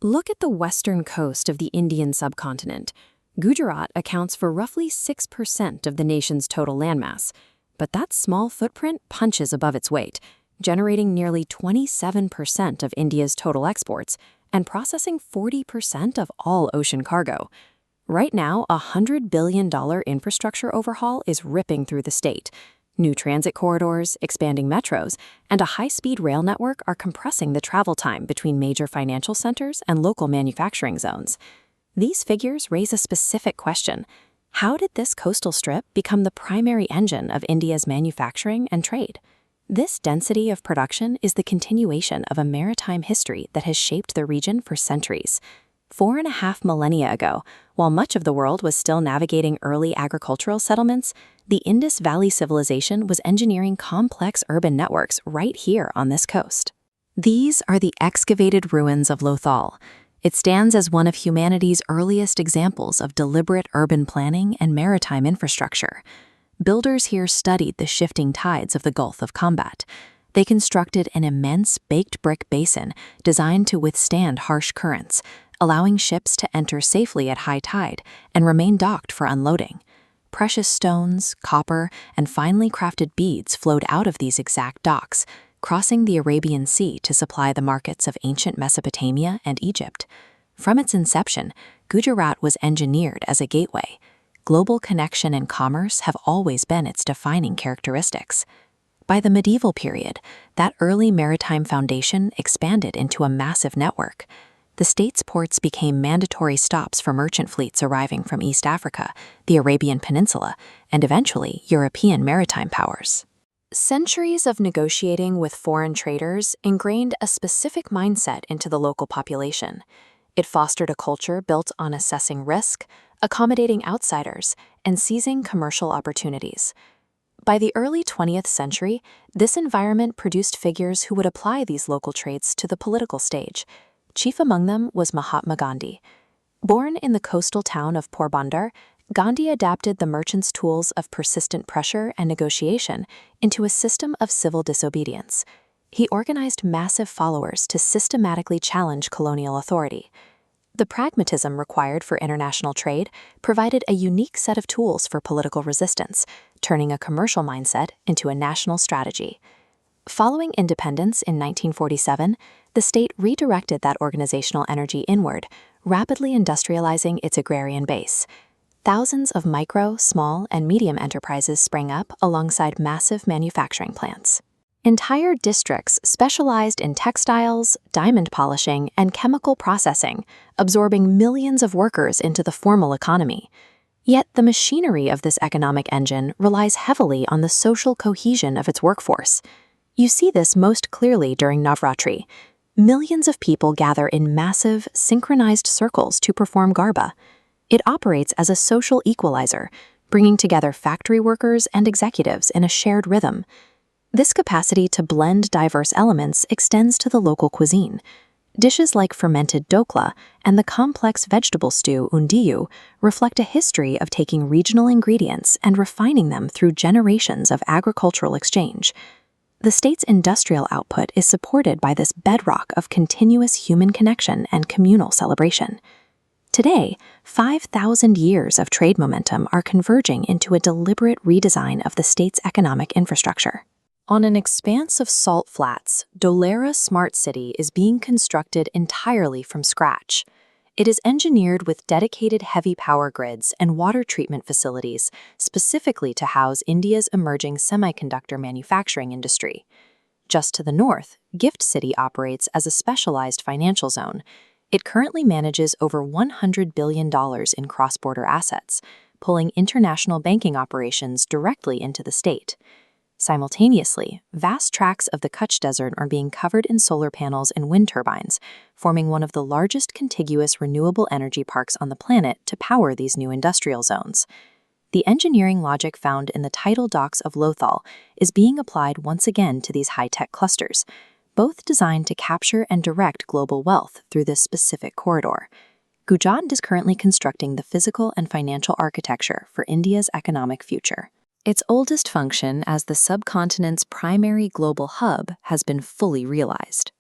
Look at the western coast of the Indian subcontinent. Gujarat accounts for roughly 6% of the nation's total landmass, but that small footprint punches above its weight, generating nearly 27% of India's total exports and processing 40% of all ocean cargo. Right now, a $100 billion infrastructure overhaul is ripping through the state. New transit corridors, expanding metros, and a high-speed rail network are compressing the travel time between major financial centers and local manufacturing zones. These figures raise a specific question. How did this coastal strip become the primary engine of India's manufacturing and trade? This density of production is the continuation of a maritime history that has shaped the region for centuries. 4.5 millennia ago, while much of the world was still navigating early agricultural settlements, the Indus Valley civilization was engineering complex urban networks right here on this coast. These are the excavated ruins of Lothal. It stands as one of humanity's earliest examples of deliberate urban planning and maritime infrastructure. Builders here studied the shifting tides of the Gulf of Combat. They constructed an immense baked brick basin designed to withstand harsh currents, allowing ships to enter safely at high tide and remain docked for unloading. Precious stones, copper, and finely crafted beads flowed out of these exact docks, crossing the Arabian Sea to supply the markets of ancient Mesopotamia and Egypt. From its inception, Gujarat was engineered as a gateway. Global connection and commerce have always been its defining characteristics. By the medieval period, that early maritime foundation expanded into a massive network. The state's ports became mandatory stops for merchant fleets arriving from East Africa, the Arabian Peninsula, and eventually European maritime powers. Centuries of negotiating with foreign traders ingrained a specific mindset into the local population. It fostered a culture built on assessing risk, accommodating outsiders, and seizing commercial opportunities. By the early 20th century, this environment produced figures who would apply these local traits to the political stage. Chief among them was Mahatma Gandhi. Born in the coastal town of Porbandar, Gandhi adapted the merchant's tools of persistent pressure and negotiation into a system of civil disobedience. He organized massive followers to systematically challenge colonial authority. The pragmatism required for international trade provided a unique set of tools for political resistance, turning a commercial mindset into a national strategy. Following independence in 1947, the state redirected that organizational energy inward, rapidly industrializing its agrarian base. Thousands of micro, small, and medium enterprises sprang up alongside massive manufacturing plants. Entire districts specialized in textiles, diamond polishing, and chemical processing, absorbing millions of workers into the formal economy. Yet the machinery of this economic engine relies heavily on the social cohesion of its workforce. You see this most clearly during Navratri. Millions of people gather in massive, synchronized circles to perform Garba. It operates as a social equalizer, bringing together factory workers and executives in a shared rhythm. This capacity to blend diverse elements extends to the local cuisine. Dishes like fermented dokla and the complex vegetable stew undiyu reflect a history of taking regional ingredients and refining them through generations of agricultural exchange. The state's industrial output is supported by this bedrock of continuous human connection and communal celebration. Today, 5,000 years of trade momentum are converging into a deliberate redesign of the state's economic infrastructure. On an expanse of salt flats, Dholera Smart City is being constructed entirely from scratch. It is engineered with dedicated heavy power grids and water treatment facilities specifically to house India's emerging semiconductor manufacturing industry. Just to the north, Gift City operates as a specialized financial zone. It currently manages over $100 billion in cross-border assets, pulling international banking operations directly into the state. Simultaneously, vast tracts of the Kutch Desert are being covered in solar panels and wind turbines, forming one of the largest contiguous renewable energy parks on the planet to power these new industrial zones. The engineering logic found in the tidal docks of Lothal is being applied once again to these high-tech clusters, both designed to capture and direct global wealth through this specific corridor. Gujarat is currently constructing the physical and financial architecture for India's economic future. Its oldest function as the subcontinent's primary global hub has been fully realized.